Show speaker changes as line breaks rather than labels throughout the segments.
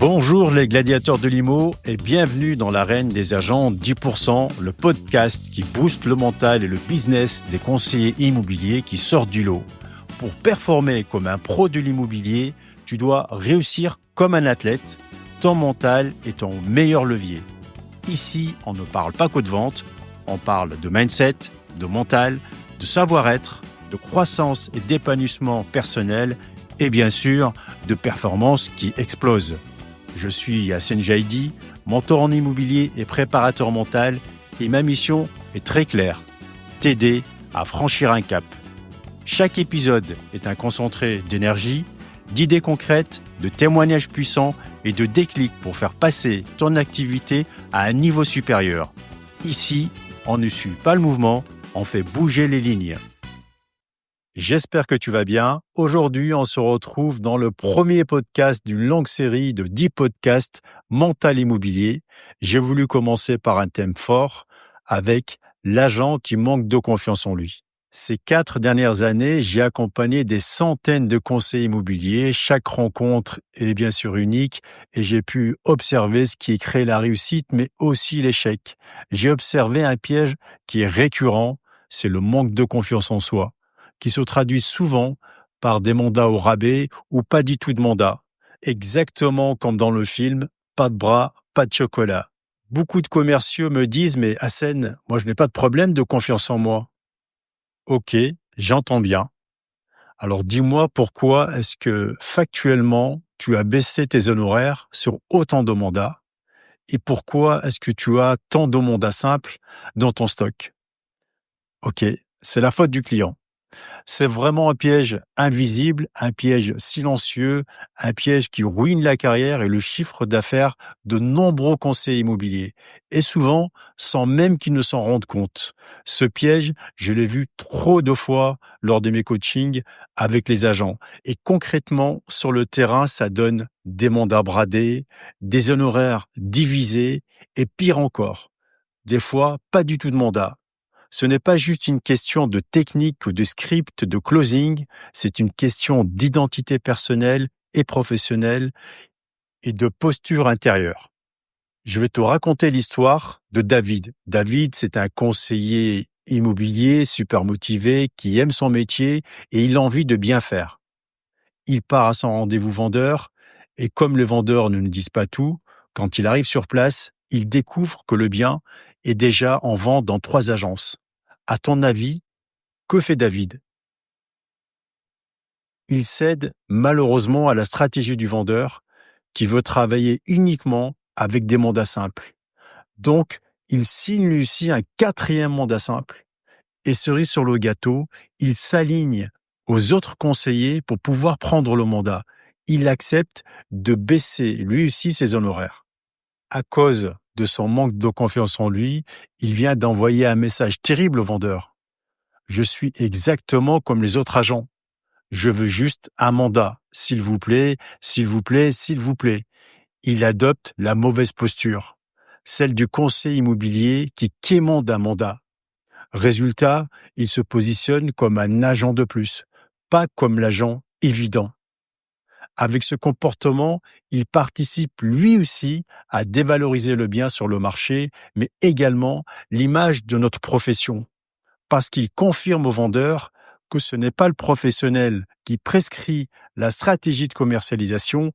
Bonjour les gladiateurs de l'IMO et bienvenue dans l'arène des agents 10%, le podcast qui booste le mental et le business des conseillers immobiliers qui sortent du lot. Pour performer comme un pro de l'immobilier, tu dois réussir comme un athlète. Ton mental est ton meilleur levier. Ici, on ne parle pas que de vente, on parle de mindset, de mental, de savoir-être, de croissance et d'épanouissement personnel et bien sûr de performance qui explose. Je suis Yassine Jaidi, mentor en immobilier et préparateur mental et ma mission est très claire, t'aider à franchir un cap. Chaque épisode est un concentré d'énergie, d'idées concrètes, de témoignages puissants et de déclics pour faire passer ton activité à un niveau supérieur. Ici, on ne suit pas le mouvement, on fait bouger les lignes. J'espère que tu vas bien. Aujourd'hui, on se retrouve dans le premier podcast d'une longue série de 10 podcasts mental immobilier. J'ai voulu commencer par un thème fort avec l'agent qui manque de confiance en lui. Ces 4 dernières années, j'ai accompagné des centaines de conseillers immobiliers. Chaque rencontre est bien sûr unique et j'ai pu observer ce qui crée la réussite, mais aussi l'échec. J'ai observé un piège qui est récurrent, c'est le manque de confiance en soi, qui se traduit souvent par des mandats au rabais ou pas du tout de mandat. Exactement comme dans le film « Pas de bras, pas de chocolat ». Beaucoup de commerciaux me disent « Mais Hassen, moi je n'ai pas de problème de confiance en moi ». Ok, j'entends bien. Alors dis-moi pourquoi est-ce que factuellement tu as baissé tes honoraires sur autant de mandats et pourquoi est-ce que tu as tant de mandats simples dans ton stock? Ok, c'est la faute du client. C'est vraiment un piège invisible, un piège silencieux, un piège qui ruine la carrière et le chiffre d'affaires de nombreux conseillers immobiliers. Et souvent, sans même qu'ils ne s'en rendent compte. Ce piège, je l'ai vu trop de fois lors de mes coachings avec les agents. Et concrètement, sur le terrain, ça donne des mandats bradés, des honoraires divisés et pire encore, des fois, pas du tout de mandat. Ce n'est pas juste une question de technique ou de script, de closing, c'est une question d'identité personnelle et professionnelle et de posture intérieure. Je vais te raconter l'histoire de David. David, c'est un conseiller immobilier super motivé qui aime son métier et il a envie de bien faire. Il part à son rendez-vous vendeur et comme les vendeurs ne nous disent pas tout, quand il arrive sur place, il découvre que le bien est déjà en vente dans 3 agences. À ton avis, que fait David? Il cède malheureusement à la stratégie du vendeur qui veut travailler uniquement avec des mandats simples. Donc, il signe lui aussi un 4e mandat simple. Et cerise sur le gâteau, il s'aligne aux autres conseillers pour pouvoir prendre le mandat. Il accepte de baisser lui aussi ses honoraires. À cause de son manque de confiance en lui, il vient d'envoyer un message terrible au vendeur. Je suis exactement comme les autres agents. Je veux juste un mandat. S'il vous plaît, s'il vous plaît, s'il vous plaît. Il adopte la mauvaise posture, celle du conseiller immobilier qui quémande un mandat. Résultat, il se positionne comme un agent de plus, pas comme l'agent évident. Avec ce comportement, il participe lui aussi à dévaloriser le bien sur le marché, mais également l'image de notre profession. Parce qu'il confirme au vendeur que ce n'est pas le professionnel qui prescrit la stratégie de commercialisation,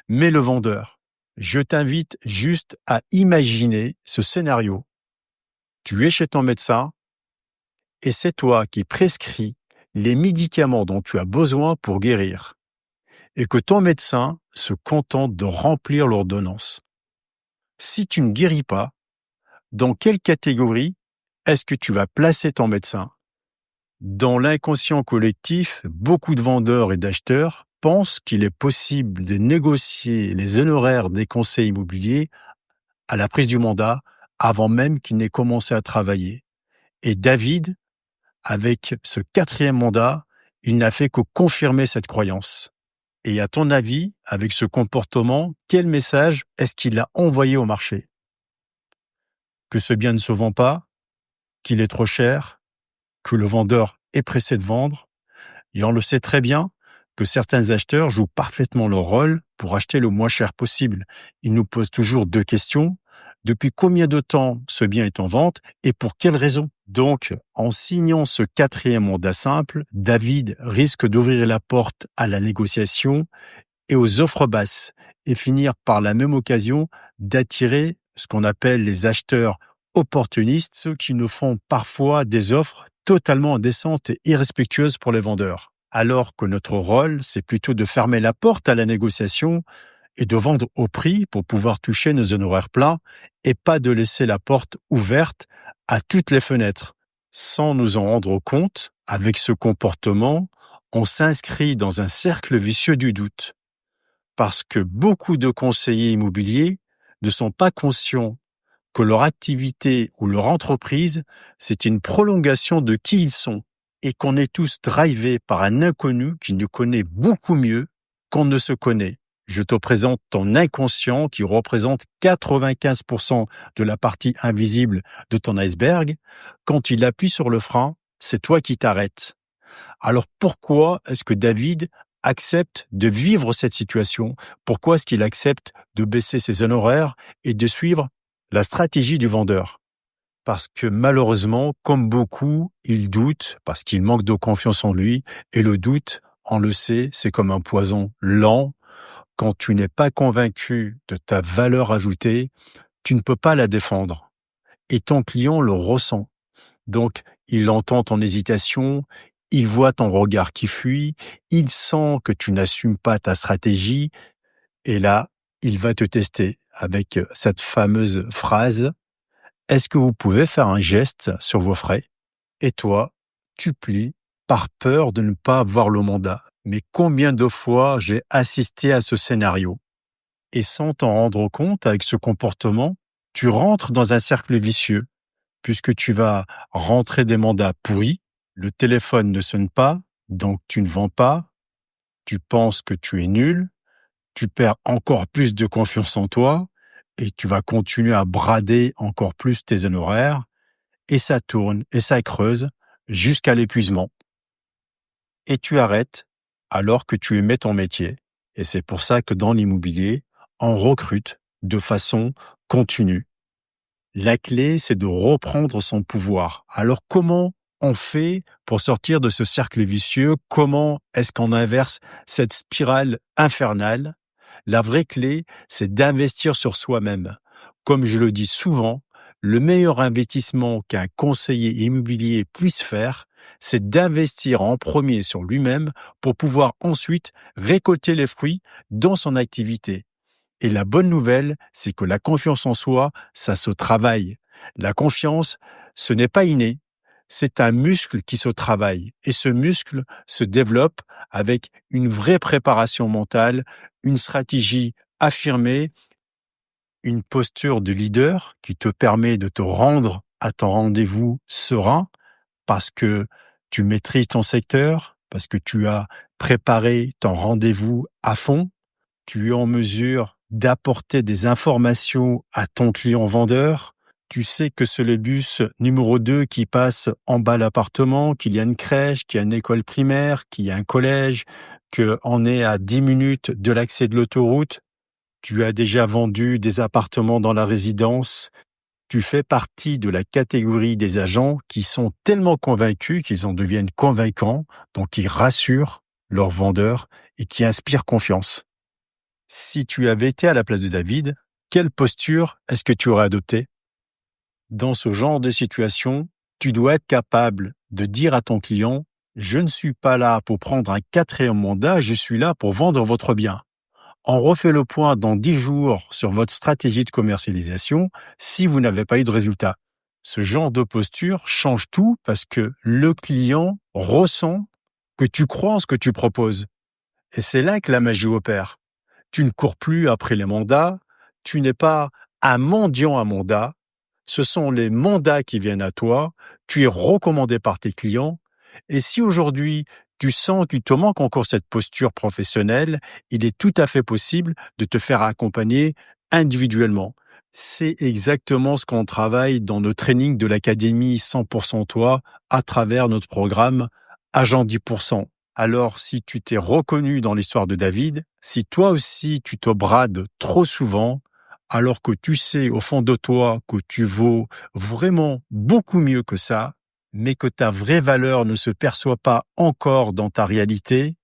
mais le vendeur. Je t'invite juste à imaginer ce scénario. Tu es chez ton médecin et c'est toi qui prescris les médicaments dont tu as besoin pour guérir et que ton médecin se contente de remplir l'ordonnance. Si tu ne guéris pas, dans quelle catégorie est-ce que tu vas placer ton médecin? Dans l'inconscient collectif, beaucoup de vendeurs et d'acheteurs pensent qu'il est possible de négocier les honoraires des conseils immobiliers à la prise du mandat avant même qu'il n'ait commencé à travailler. Et David, avec ce 4e mandat, il n'a fait que confirmer cette croyance. Et à ton avis, avec ce comportement, quel message est-ce qu'il a envoyé au marché? Que ce bien ne se vend pas, qu'il est trop cher, que le vendeur est pressé de vendre, et on le sait très bien que certains acheteurs jouent parfaitement leur rôle pour acheter le moins cher possible. Il nous pose toujours 2 questions. Depuis combien de temps ce bien est en vente et pour quelle raison? Donc, en signant ce 4e mandat simple, David risque d'ouvrir la porte à la négociation et aux offres basses et finir par la même occasion d'attirer ce qu'on appelle les acheteurs opportunistes, ceux qui nous font parfois des offres totalement indécentes et irrespectueuses pour les vendeurs. Alors que notre rôle, c'est plutôt de fermer la porte à la négociation et de vendre au prix pour pouvoir toucher nos honoraires pleins et pas de laisser la porte ouverte à toutes les fenêtres. Sans nous en rendre compte, avec ce comportement, on s'inscrit dans un cercle vicieux du doute. Parce que beaucoup de conseillers immobiliers ne sont pas conscients que leur activité ou leur entreprise, c'est une prolongation de qui ils sont et qu'on est tous drivés par un inconnu qui nous connaît beaucoup mieux qu'on ne se connaît. Je te présente ton inconscient qui représente 95% de la partie invisible de ton iceberg. Quand il appuie sur le frein, c'est toi qui t'arrêtes. Alors pourquoi est-ce que David accepte de vivre cette situation? Pourquoi est-ce qu'il accepte de baisser ses honoraires et de suivre la stratégie du vendeur? Parce que malheureusement, comme beaucoup, il doute parce qu'il manque de confiance en lui. Et le doute, on le sait, c'est comme un poison lent. Quand tu n'es pas convaincu de ta valeur ajoutée, tu ne peux pas la défendre. Et ton client le ressent. Donc, il entend ton hésitation, il voit ton regard qui fuit, il sent que tu n'assumes pas ta stratégie. Et là, il va te tester avec cette fameuse phrase: est-ce que vous pouvez faire un geste sur vos frais? Et toi, tu plies par peur de ne pas avoir le mandat. Mais combien de fois j'ai assisté à ce scénario? Et sans t'en rendre compte, avec ce comportement, tu rentres dans un cercle vicieux, puisque tu vas rentrer des mandats pourris, le téléphone ne sonne pas, donc tu ne vends pas, tu penses que tu es nul, tu perds encore plus de confiance en toi, et tu vas continuer à brader encore plus tes honoraires, et ça tourne, et ça creuse, jusqu'à l'épuisement. Et tu arrêtes alors que tu aimais ton métier. Et c'est pour ça que dans l'immobilier, on recrute de façon continue. La clé, c'est de reprendre son pouvoir. Alors comment on fait pour sortir de ce cercle vicieux? Comment est-ce qu'on inverse cette spirale infernale? La vraie clé, c'est d'investir sur soi-même. Comme je le dis souvent, le meilleur investissement qu'un conseiller immobilier puisse faire, c'est d'investir en premier sur lui-même pour pouvoir ensuite récolter les fruits dans son activité. Et la bonne nouvelle, c'est que la confiance en soi, ça se travaille. La confiance, ce n'est pas inné, c'est un muscle qui se travaille. Et ce muscle se développe avec une vraie préparation mentale, une stratégie affirmée, une posture de leader qui te permet de te rendre à ton rendez-vous serein parce que tu maîtrises ton secteur, parce que tu as préparé ton rendez-vous à fond, tu es en mesure d'apporter des informations à ton client vendeur. Tu sais que c'est le bus numéro 2 qui passe en bas de l'appartement, qu'il y a une crèche, qu'il y a une école primaire, qu'il y a un collège, qu'on est à 10 minutes de l'accès de l'autoroute. Tu as déjà vendu des appartements dans la résidence. Tu fais partie de la catégorie des agents qui sont tellement convaincus qu'ils en deviennent convaincants, donc ils rassurent leurs vendeurs et qui inspirent confiance. Si tu avais été à la place de David, quelle posture est-ce que tu aurais adoptée? Dans ce genre de situation, tu dois être capable de dire à ton client: je ne suis pas là pour prendre un 4e mandat, je suis là pour vendre votre bien. On refait le point dans 10 jours sur votre stratégie de commercialisation si vous n'avez pas eu de résultat. Ce genre de posture change tout parce que le client ressent que tu crois en ce que tu proposes. Et c'est là que la magie opère. Tu ne cours plus après les mandats, tu n'es pas un mendiant à mandat, ce sont les mandats qui viennent à toi, tu es recommandé par tes clients, et si aujourd'hui tu sens qu'il te manque encore cette posture professionnelle, il est tout à fait possible de te faire accompagner individuellement. C'est exactement ce qu'on travaille dans nos trainings de l'Académie 100% Toi à travers notre programme Agent 10%. Alors si tu t'es reconnu dans l'histoire de David, si toi aussi tu te brades trop souvent, alors que tu sais au fond de toi que tu vaux vraiment beaucoup mieux que ça, mais que ta vraie valeur ne se perçoit pas encore dans ta réalité,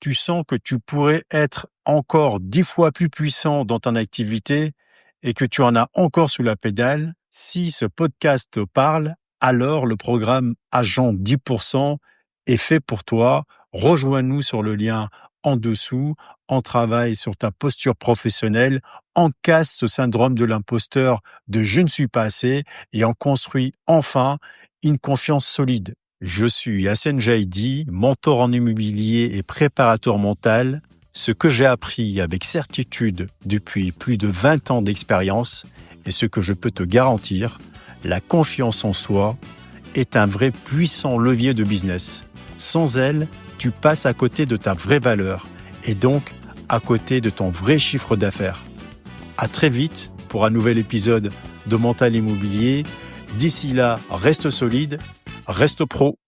tu sens que tu pourrais être encore 10 fois plus puissant dans ton activité et que tu en as encore sous la pédale, si ce podcast te parle, alors le programme Agent 10% est fait pour toi. Rejoins-nous sur le lien en dessous. On travaille sur ta posture professionnelle, on casse ce syndrome de l'imposteur de je ne suis pas assez et on construit enfin une confiance solide. Je suis Hassen Jaidi, mentor en immobilier et préparateur mental. Ce que j'ai appris avec certitude depuis plus de 20 ans d'expérience et ce que je peux te garantir, la confiance en soi est un vrai puissant levier de business. Sans elle, tu passes à côté de ta vraie valeur et donc à côté de ton vrai chiffre d'affaires. À très vite pour un nouvel épisode de Mental Immobilier. D'ici là, reste solide, reste pro.